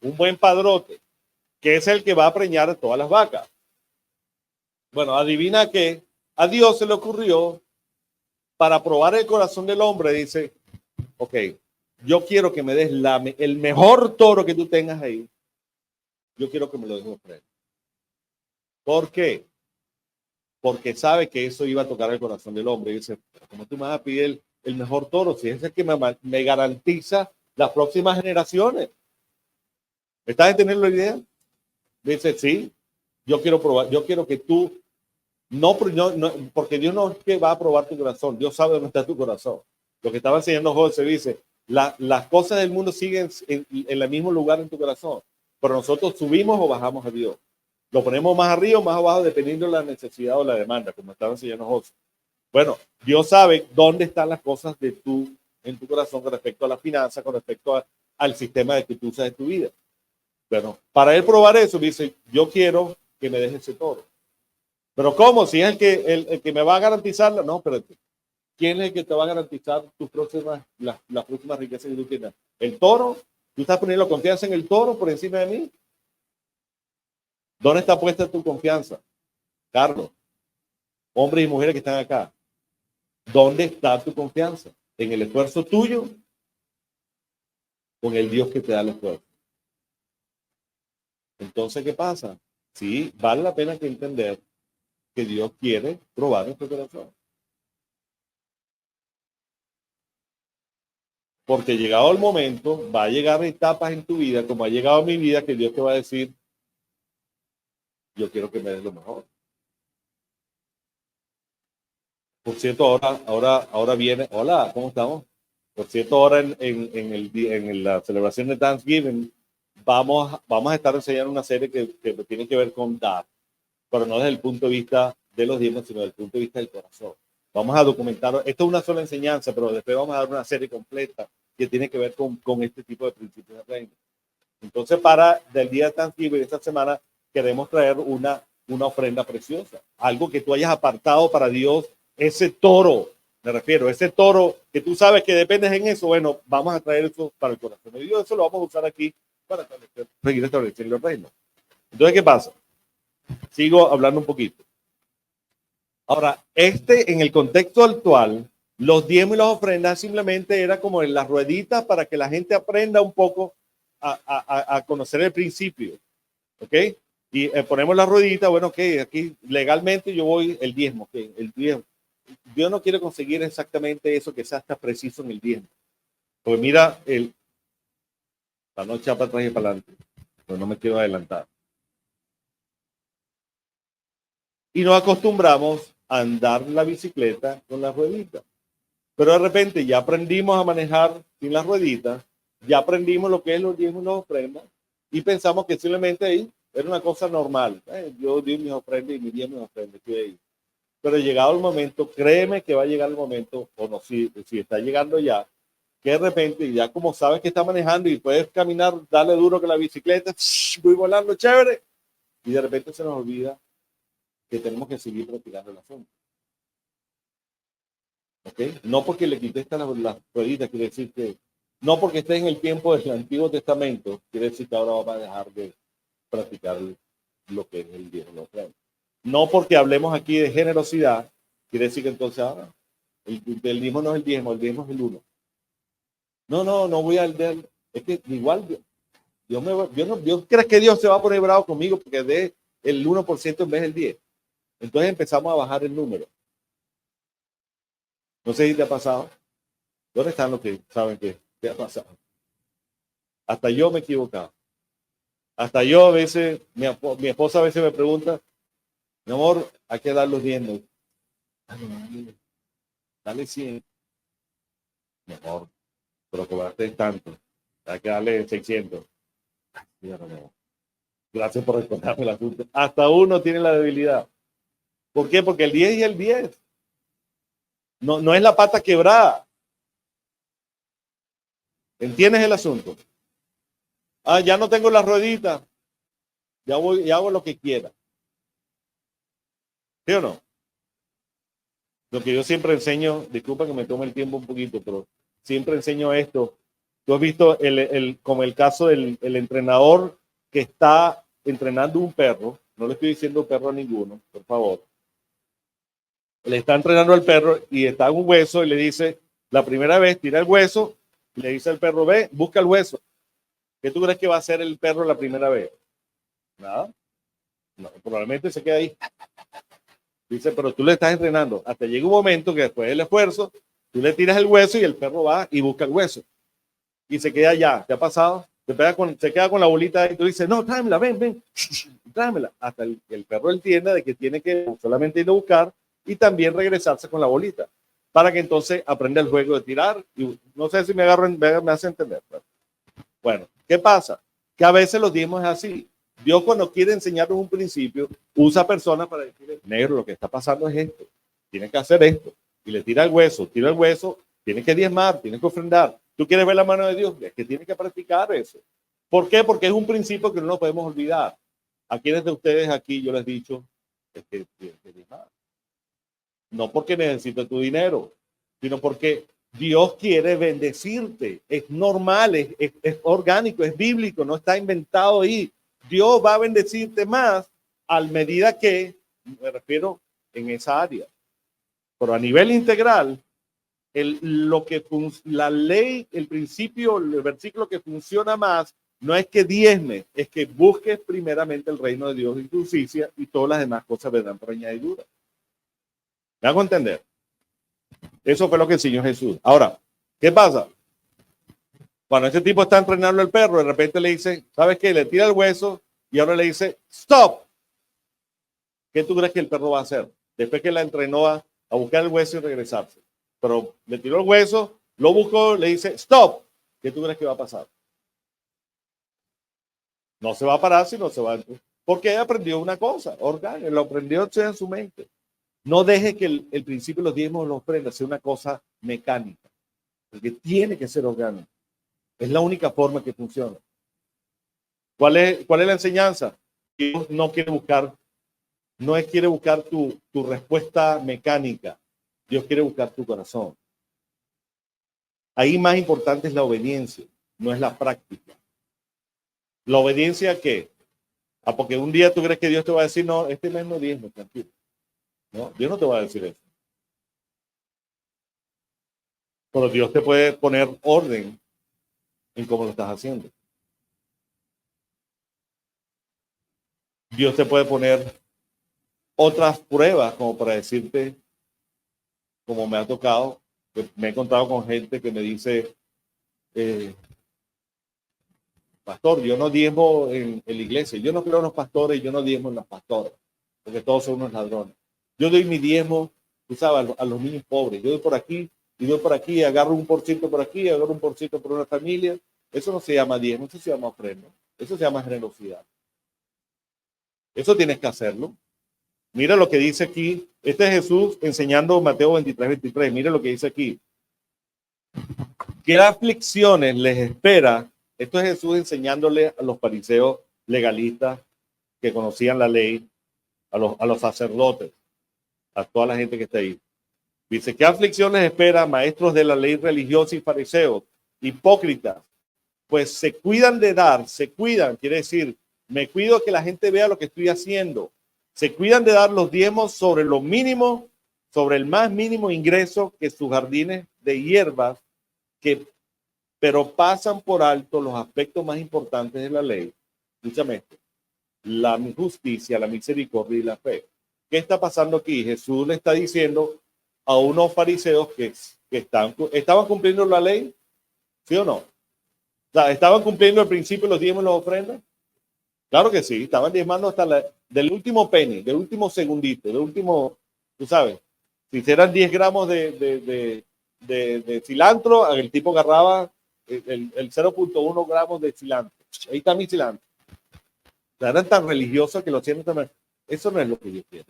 un buen padrote, que es el que va a preñar a todas las vacas. Bueno, adivina que a Dios se le ocurrió, para probar el corazón del hombre, dice, ok, yo quiero que me des el mejor toro que tú tengas ahí. Yo quiero que me lo dejes ofrecer. ¿Por qué? Porque sabe que eso iba a tocar el corazón del hombre. Y dice, ¿cómo tú me vas a pedir el mejor toro si es el que me garantiza las próximas generaciones? ¿Me estás entendiendo la idea? Dice, sí, yo quiero probar, yo quiero que tú, no, porque Dios no es que va a probar tu corazón, Dios sabe dónde está tu corazón. Lo que estaba enseñando José dice, las cosas del mundo siguen en el mismo lugar en tu corazón, pero nosotros subimos o bajamos a Dios. Lo ponemos más arriba o más abajo dependiendo de la necesidad o la demanda, como estaba enseñando José. Bueno, Dios sabe dónde están las cosas en tu corazón con respecto a la finanza, con respecto al sistema de que tú usas de tu vida. Bueno, para él probar eso, dice, yo quiero que me dejes ese toro. Pero ¿cómo? Si es el que me va a garantizar, no, pero ¿quién es el que te va a garantizar las próximas riquezas que tú tienes? ¿El toro? ¿Tú estás poniendo confianza en el toro por encima de mí? ¿Dónde está puesta tu confianza? Carlos, hombres y mujeres que están acá, ¿dónde está tu confianza? ¿En el esfuerzo tuyo o en el Dios que te da el esfuerzo? Entonces, ¿qué pasa? Sí, vale la pena que entender que Dios quiere probar nuestro corazón. Porque llegado el momento, va a llegar etapas en tu vida, como ha llegado a mi vida, que Dios te va a decir, yo quiero que me des lo mejor. Por cierto, ahora viene, hola, ¿cómo estamos? Por cierto, ahora en la celebración de Thanksgiving, vamos a estar enseñando una serie que tiene que ver con dar, pero no desde el punto de vista de los diezmos, sino desde el punto de vista del corazón. Vamos a documentar, esto es una sola enseñanza, pero después vamos a dar una serie completa que tiene que ver con este tipo de principios de reino. Entonces, del día de Thanksgiving, esta semana, queremos traer una ofrenda preciosa, algo que tú hayas apartado para Dios, ese toro, me refiero, ese toro que tú sabes que dependes en eso. Bueno, vamos a traer eso para el corazón de Dios, eso lo vamos a usar aquí para seguir estableciendo el reino. Entonces, ¿qué pasa? Sigo hablando un poquito. Ahora, en el contexto actual, los diezmos y las ofrendas simplemente era como en las rueditas para que la gente aprenda un poco a conocer el principio. ¿Ok? Y ponemos la ruedita, bueno, ok, aquí legalmente yo voy el diezmo, ok, el diezmo. Dios no quiere conseguir exactamente eso que sea hasta preciso en el diezmo. Porque mira, para no echar para atrás y para adelante, pero no me quiero adelantar. Y nos acostumbramos a andar la bicicleta con la ruedita. Pero de repente ya aprendimos a manejar sin las rueditas, ya aprendimos lo que es los diezmos y las ofrendas, y pensamos que simplemente ahí era una cosa normal. Yo di mis ofrendas y mi diezmo y mis ofrendas, estoy ahí. Pero llegado el momento, créeme que va a llegar el momento, o no, si está llegando ya, que de repente, ya como sabes que está manejando y puedes caminar, darle duro con la bicicleta, voy volando, chévere, y de repente se nos olvida que tenemos que seguir practicando el asunto. ¿Okay? No porque le quites las rueditas, quiere decir que, no porque estés en el tiempo del Antiguo Testamento, quiere decir que ahora vamos a dejar de practicar lo que es el diezmo. No porque hablemos aquí de generosidad, quiere decir que entonces ahora el diezmo no es el diezmo es el uno. No voy al del. Es que igual Dios cree que Dios se va a poner bravo conmigo porque dé el 1% en vez del 10%. Entonces empezamos a bajar el número. No sé si te ha pasado. ¿Dónde están los que saben que te ha pasado? Hasta yo me he equivocado. Hasta yo a veces, mi esposa a veces me pregunta, mi amor, hay que dar los 10. Dale 100. Mejor, pero cobraste tanto. Hay que darle 600. Gracias por recordarme el asunto. Hasta uno tiene la debilidad. ¿Por qué? Porque el 10 y el 10. No es la pata quebrada. ¿Entiendes el asunto? Ya no tengo la ruedita. Ya voy y hago lo que quiera. ¿Sí o no? Lo que yo siempre enseño, disculpa que me tome el tiempo un poquito, pero siempre enseño esto. Tú has visto como el caso del entrenador que está entrenando un perro. No le estoy diciendo perro a ninguno, por favor. Le está entrenando al perro y está en un hueso y le dice, la primera vez tira el hueso y le dice al perro, ve, busca el hueso. ¿Qué tú crees que va a hacer el perro la primera vez? Nada. No, probablemente se queda ahí. Dice, pero tú le estás entrenando. Hasta llega un momento que después del esfuerzo, tú le tiras el hueso y el perro va y busca el hueso. Y se queda allá. ¿Te ha pasado? Se queda con la bolita y tú dices, no, tráemela, ven, tráemela. Hasta el perro entiende de que tiene que solamente ir a buscar y también regresarse con la bolita. Para que entonces aprenda el juego de tirar. Y no sé si me hace entender. Bueno, ¿qué pasa? Que a veces los diezmos es así. Dios cuando quiere enseñarnos un principio, usa personas para decirle, negro, lo que está pasando es esto. Tienes que hacer esto. Y le tira el hueso, tienes que diezmar, tienes que ofrendar. ¿Tú quieres ver la mano de Dios? Es que tienes que practicar eso. ¿Por qué? Porque es un principio que no nos podemos olvidar. ¿A quienes de ustedes aquí yo les he dicho es que tienes que diezmar? No porque necesito tu dinero, sino porque Dios quiere bendecirte. Es normal, es orgánico, es bíblico, no está inventado ahí. Dios va a bendecirte más a medida que, me refiero en esa área. Pero a nivel integral, la ley, el principio, el versículo que funciona más, no es que diezme, es que busques primeramente el reino de Dios y justicia y todas las demás cosas vendrán por añadidura. ¿Me hago entender? Eso fue lo que enseñó Jesús. Ahora, ¿qué pasa? Cuando ese tipo está entrenando al perro, de repente le dice, ¿sabes qué? Le tira el hueso y ahora le dice, ¡stop! ¿Qué tú crees que el perro va a hacer? Después que la entrenó a buscar el hueso y regresarse. Pero le tiró el hueso, lo buscó, le dice, ¡stop! ¿Qué tú crees que va a pasar? No se va a parar, sino se va a... Porque ella aprendió una cosa, orgánico, lo aprendió en su mente. No deje que el principio de los diezmos los ofrendas sea una cosa mecánica, porque tiene que ser orgánico. Es la única forma que funciona. ¿Cuál es la enseñanza? Dios no quiere buscar, quiere buscar tu respuesta mecánica. Dios quiere buscar tu corazón. Ahí más importante es la obediencia, no es la práctica. ¿La obediencia a qué? Porque un día tú crees que Dios te va a decir, no, este mes no diezmo, tranquilo. No, Dios no te va a decir eso. Pero Dios te puede poner orden en cómo lo estás haciendo. Dios te puede poner otras pruebas como para decirte, como me ha tocado, que me he encontrado con gente que me dice, pastor, yo no diezmo en la iglesia, yo no creo en los pastores, yo no diezmo en las pastoras, porque todos son unos ladrones. Yo doy mi diezmo, tú sabes, a los niños pobres, yo doy por aquí y voy por aquí, agarro un por ciento por aquí, agarro un por ciento por una familia. Eso no se llama diezmo, eso se llama ofrenda. Eso se llama generosidad. Eso tienes que hacerlo. Mira lo que dice aquí. Este es Jesús enseñando Mateo 23:23. Mira lo que dice aquí. ¿Qué aflicciones les espera? Esto es Jesús enseñándole a los fariseos legalistas que conocían la ley, a los sacerdotes, a toda la gente que está ahí. Dice, ¿qué aflicción les espera, maestros de la ley religiosa y fariseos, hipócritas? Pues se cuidan de dar, se cuidan, quiere decir, me cuido que la gente vea lo que estoy haciendo. Se cuidan de dar los diezmos sobre lo mínimo, sobre el más mínimo ingreso que sus jardines de hierbas, pero pasan por alto los aspectos más importantes de la ley. Escúchame esto, la justicia, la misericordia y la fe. ¿Qué está pasando aquí? Jesús le está diciendo a unos fariseos que estaban cumpliendo la ley, ¿sí o no? O sea, ¿estaban cumpliendo el principio de los diezmos y las ofrendas? Claro que sí, estaban diezmando hasta del último penny, del último segundito, del último, tú sabes, si eran 10 gramos de cilantro, el tipo agarraba el 0.1 gramos de cilantro. Ahí está mi cilantro. O sea, eran tan religiosos que lo hacían también. Eso no es lo que yo quiero.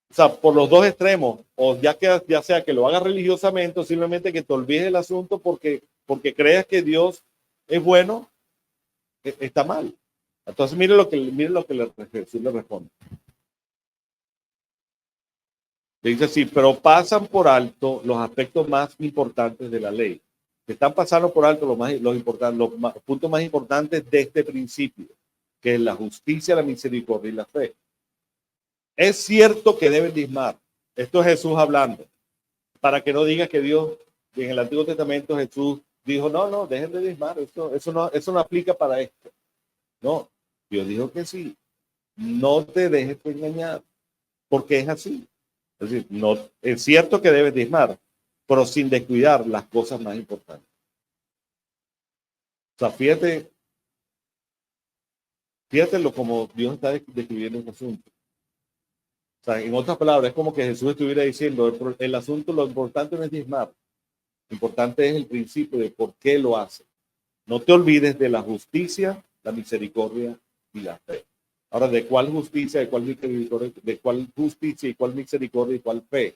O sea, por los dos extremos, o ya sea que lo hagas religiosamente o simplemente que te olvides del asunto porque creas que Dios es bueno, está mal. Entonces, mire lo que Jesús le responde. Le dice así, pero pasan por alto los aspectos más importantes de la ley. Están pasando por alto los puntos más importantes de este principio, que es la justicia, la misericordia y la fe. Es cierto que deben diezmar. Esto es Jesús hablando. Para que no diga que Dios, en el Antiguo Testamento Jesús dijo, no, dejen de diezmar. Eso no aplica para esto. No, Dios dijo que sí. No te dejes engañar, porque es así. Es decir, no, es cierto que debes diezmar, pero sin descuidar las cosas más importantes. O sea, fíjate lo como Dios está describiendo este asunto. O sea, en otras palabras, es como que Jesús estuviera diciendo, el asunto, lo importante no es diezmar, lo importante es el principio de por qué lo hace. No te olvides de la justicia, la misericordia y la fe. Ahora, ¿de cuál justicia, de cuál misericordia, de cuál justicia y cuál misericordia y cuál fe?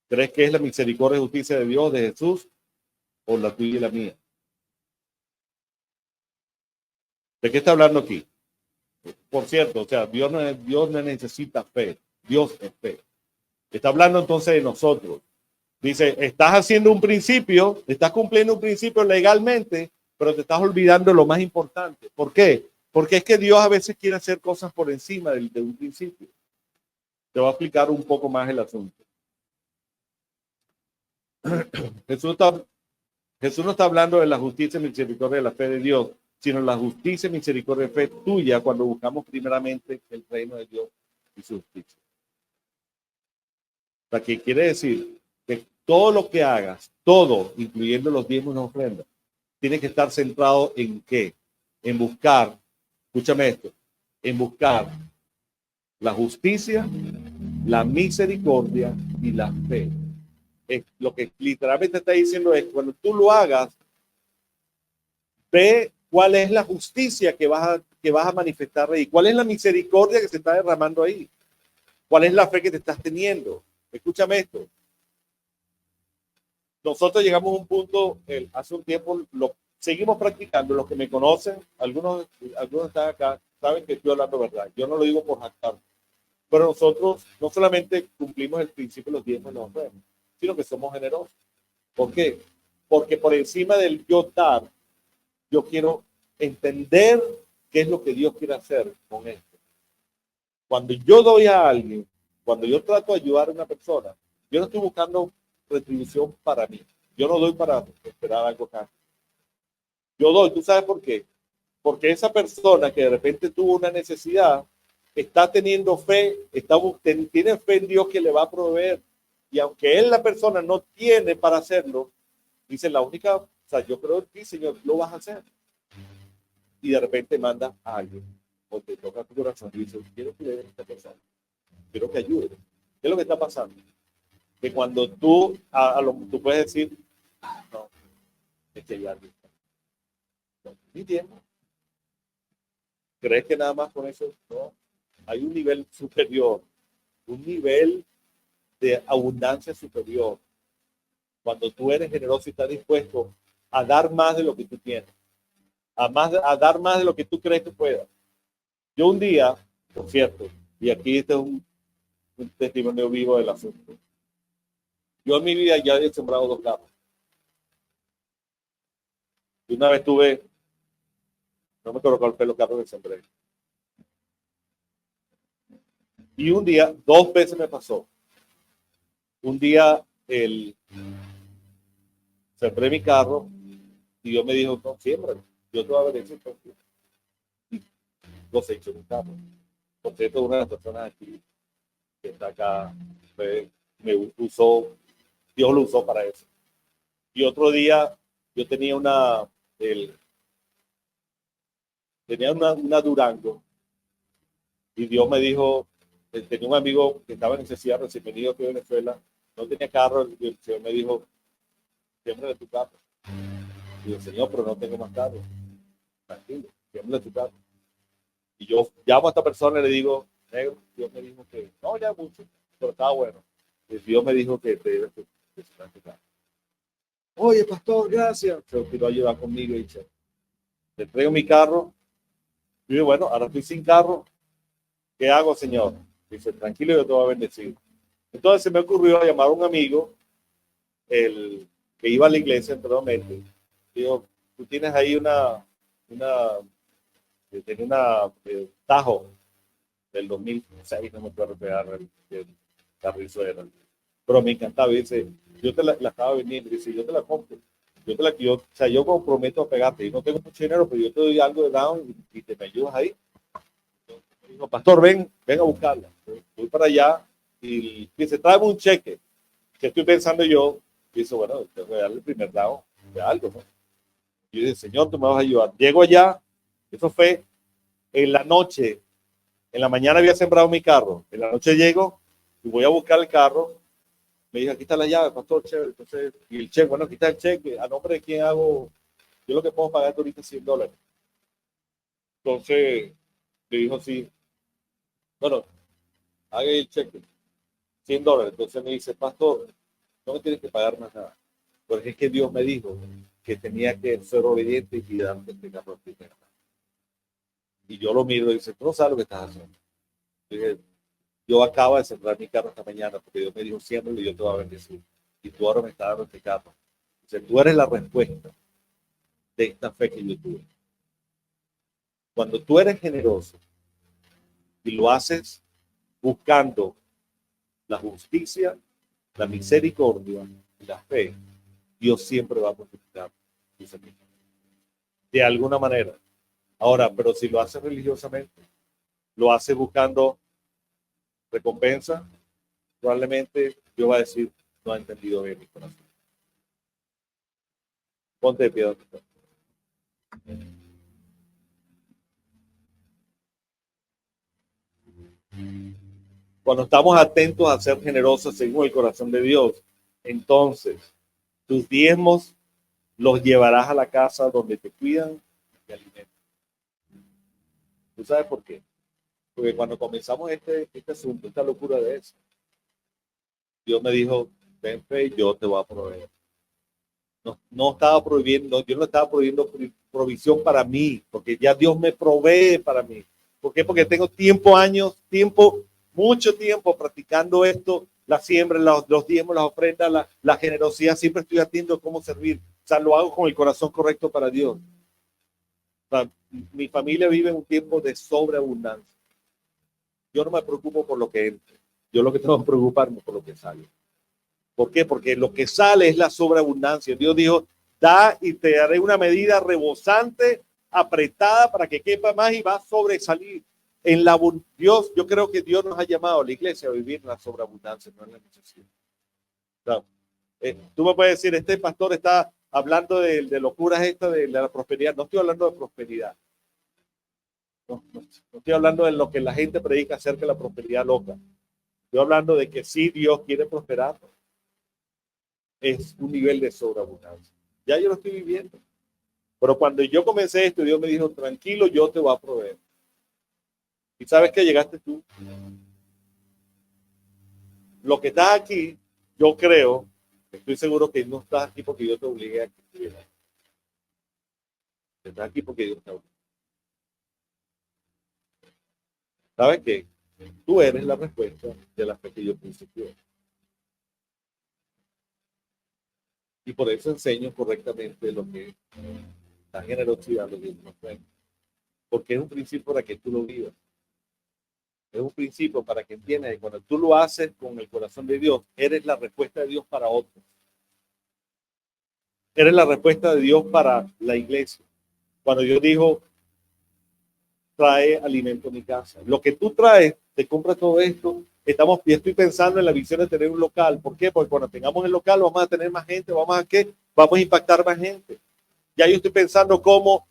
¿Crees que es la misericordia y justicia de Dios, de Jesús, o la tuya y la mía? ¿De qué está hablando aquí? Por cierto, o sea, Dios no necesita fe, Dios es fe. Está hablando entonces de nosotros. Dice, estás haciendo un principio, estás cumpliendo un principio legalmente, pero te estás olvidando lo más importante. ¿Por qué? Porque es que Dios a veces quiere hacer cosas por encima de un principio. Te voy a explicar un poco más el asunto. Jesús no está hablando de la justicia y misericordia de la fe de Dios, sino la justicia y misericordia de fe tuya cuando buscamos primeramente el reino de Dios y su justicia. O sea, que quiere decir que todo lo que hagas, todo, incluyendo los diezmos y las ofrendas, tiene que estar centrado en qué? En buscar, escúchame esto, en buscar la justicia, la misericordia y la fe. Lo que literalmente está diciendo es, cuando tú lo hagas, ve cuál es la justicia que vas a manifestar ahí, cuál es la misericordia que se está derramando ahí, cuál es la fe que te estás teniendo. Escúchame esto. Nosotros llegamos a un punto, hace un tiempo, lo seguimos practicando. Los que me conocen, algunos están acá, saben que estoy hablando verdad. Yo no lo digo por jactar. Pero nosotros no solamente cumplimos el principio de los diezmos y las ofrendas, sino que somos generosos. ¿Por qué? Porque por encima del yo dar, yo quiero entender qué es lo que Dios quiere hacer con esto. Cuando yo doy a alguien, cuando yo trato de ayudar a una persona, yo no estoy buscando retribución para mí. Yo no doy para esperar algo acá. Yo doy, ¿tú sabes por qué? Porque esa persona que de repente tuvo una necesidad, está teniendo fe, tiene fe en Dios que le va a proveer. Y aunque él, la persona, no tiene para hacerlo, dice la única, o sea, yo creo en ti, Señor, lo vas a hacer. Y de repente manda a alguien, o te toca tu corazón y dice, quiero que le den a esta persona, quiero que ayude. ¿Qué es lo que está pasando? que cuando tú puedes decir, no, es que ya no, ni tiempo. ¿Crees que nada más con eso? No. Hay un nivel superior, un nivel de abundancia superior. Cuando tú eres generoso y estás dispuesto a dar más de lo que tú tienes, a dar más de lo que tú crees que puedas. Yo un día, por cierto, y aquí este es un testimonio vivo del asunto. Yo en mi vida ya he sembrado 2 carros. Y una vez tuve, no me acuerdo cuál fue los carros que sembré. Y un día, 2 veces me pasó. Un día sembré mi carro y Dios me dijo, no, siembra, yo te voy a bendecir. Y cosechó un carro. Por cierto, una de las personas aquí que está acá me usó, Dios lo usó para eso. Y otro día yo tenía una Durango y Dios me dijo, tenía un amigo que estaba en necesidad, recién venido aquí de Venezuela, no tenía carro, y el Señor me dijo, siembra de tu carro. Y yo, Señor, pero no tengo más carro. Tranquilo, siembra de tu carro. Y yo llamo a esta persona y le digo, negro, Dios me dijo que, no, ya mucho, pero estaba bueno. Y Dios me dijo que te debes de sembrar tu carro. Oye, pastor, gracias. Se quiero ayudar conmigo y le traigo mi carro. Y yo, bueno, ahora estoy sin carro. ¿Qué hago, Señor? Dice, tranquilo, yo te voy a bendecir. Entonces se me ocurrió llamar a un amigo, el que iba a la iglesia anteriormente. Digo, tú tienes ahí tenía una Tajo del 2006, no me puedo pegar el carrizo era. Pero me encantaba, dice, yo la estaba vendiendo, dice, yo te la compro. O sea, yo comprometo a pegarte, y no tengo mucho dinero, pero yo te doy algo de down y te me ayudas ahí. Me dijo, pastor, ven a buscarla. Voy para allá y dice, tráeme un cheque. Que estoy pensando yo, dice, bueno, te voy a dar el primer down de algo, ¿no? Y yo dije, Señor, tú me vas a ayudar. Llego allá, eso fue en la noche, en la mañana había sembrado mi carro, en la noche llego y voy a buscar el carro. Me dijo, aquí está la llave, pastor, chévere. Entonces, y el cheque, bueno, aquí está el cheque, a nombre de quién hago, yo lo que puedo pagar ahorita es $100. Entonces, le dijo, sí, bueno, haga el cheque, $100. Entonces me dice, pastor, no me tienes que pagar más nada, porque es que Dios me dijo que tenía que ser obediente y darte este carro primero. Y yo lo miro y dice, tú no sabes lo que estás haciendo. Y dije, yo acabo de sembrar mi carro esta mañana porque Dios me dijo, siempre y yo te voy a bendecir. Y tú ahora me estás dando este carro. Dice, tú eres la respuesta de esta fe que yo tuve. Cuando tú eres generoso y lo haces buscando la justicia, la misericordia y la fe, Dios siempre va a multiplicar de alguna manera. Ahora, pero si lo haces religiosamente, lo haces buscando recompensa, probablemente Dios va a decir, no ha entendido bien mi corazón. Ponte de pie. Cuando estamos atentos a ser generosos según el corazón de Dios, entonces tus diezmos los llevarás a la casa donde te cuidan y te alimentan. ¿Tú sabes por qué? Porque cuando comenzamos este asunto, esta locura de eso, Dios me dijo, ven fe, yo te voy a proveer. No estaba prohibiendo, yo no estaba prohibiendo provisión para mí, porque ya Dios me provee para mí. ¿Por qué? Porque tengo mucho tiempo practicando esto, la siembra, los diezmos, las ofrendas, la generosidad, siempre estoy atendiendo cómo servir. O sea, lo hago con el corazón correcto para Dios. O sea, mi familia vive en un tiempo de sobreabundancia. Yo no me preocupo por lo que entre. Yo lo que tengo que preocuparme por lo que sale. ¿Por qué? Porque lo que sale es la sobreabundancia. Dios dijo, da y te daré una medida rebosante, apretada para que quepa más y va a sobresalir. Dios, yo creo que Dios nos ha llamado a la iglesia a vivir en la sobreabundancia, no en la necesidad. Claro. Tú me puedes decir, este pastor está hablando de locuras esta de la prosperidad. No estoy hablando de prosperidad. No estoy hablando de lo que la gente predica acerca de la prosperidad loca. Estoy hablando de que sí, Dios quiere prosperar, es un nivel de sobreabundancia. Ya yo lo estoy viviendo. Pero cuando yo comencé esto, Dios me dijo, tranquilo, yo te voy a proveer. Y sabes que llegaste tú. Lo que estás aquí, yo creo, estoy seguro que no estás aquí porque yo te obligué a que estuvieras. Estás aquí porque Dios te obligó. ¿Sabes qué? Tú eres la respuesta de la fe que yo principio. Y por eso enseño correctamente lo que es la generosidad, lo que es una fe. Porque es un principio para que tú lo vivas. Es un principio para que entiendas que cuando tú lo haces con el corazón de Dios, eres la respuesta de Dios para otros. Eres la respuesta de Dios para la iglesia. Cuando Dios dijo, trae alimento a mi casa. Lo que tú traes, te compras todo esto. Yo estoy pensando en la visión de tener un local. ¿Por qué? Porque cuando tengamos el local vamos a tener más gente, vamos a impactar más gente. Ya yo estoy pensando cómo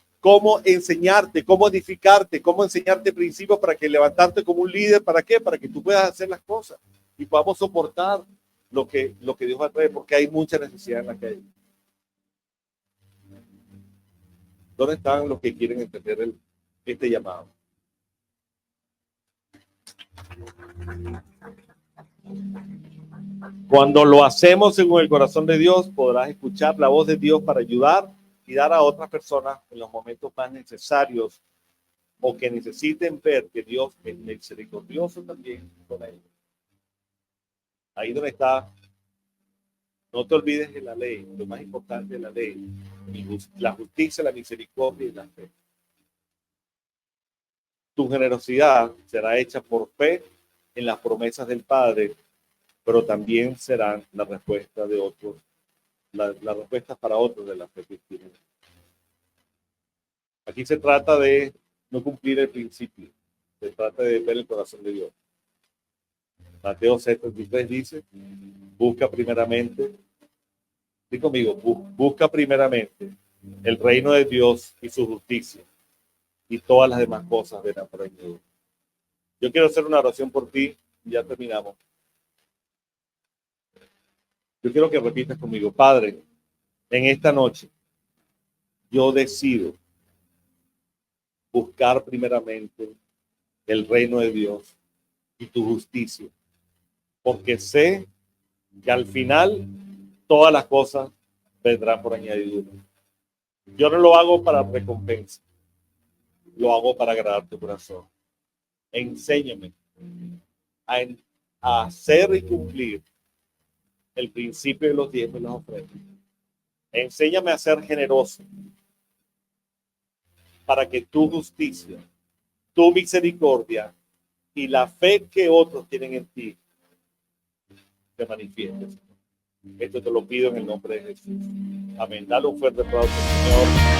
enseñarte, cómo edificarte, cómo enseñarte principios para que levantarte como un líder. ¿Para qué? Para que tú puedas hacer las cosas y podamos soportar lo que Dios va a traer, porque hay mucha necesidad en la calle. ¿Dónde están los que quieren entender este llamado? Cuando lo hacemos según el corazón de Dios, podrás escuchar la voz de Dios para ayudar y dar a otras personas en los momentos más necesarios o que necesiten ver que Dios es misericordioso también con ellos. Ahí donde está, no te olvides de la ley, lo más importante de la ley, la justicia, la misericordia y la fe. Tu generosidad será hecha por fe en las promesas del Padre, pero también serán la respuesta de otros, la respuesta para otros de la fe que tienen. Aquí se trata de no cumplir el principio, se trata de ver el corazón de Dios. Mateo 6:33 dice, busca primeramente, di conmigo, busca primeramente el reino de Dios y su justicia, y todas las demás cosas vendrán por añadidura. Yo quiero hacer una oración por ti y ya terminamos. Yo quiero que repitas conmigo, Padre, en esta noche yo decido buscar primeramente el reino de Dios y tu justicia, porque sé que al final todas las cosas vendrán por añadidura. Yo no lo hago para recompensa, lo hago para agradar tu corazón. Enséñame a hacer y cumplir el principio de los diezmos y las ofrendas. Enséñame a ser generoso para que tu justicia, tu misericordia y la fe que otros tienen en ti te manifiestes. Esto te lo pido en el nombre de Jesús. Amén. Dale un fuerte aplauso, Señor.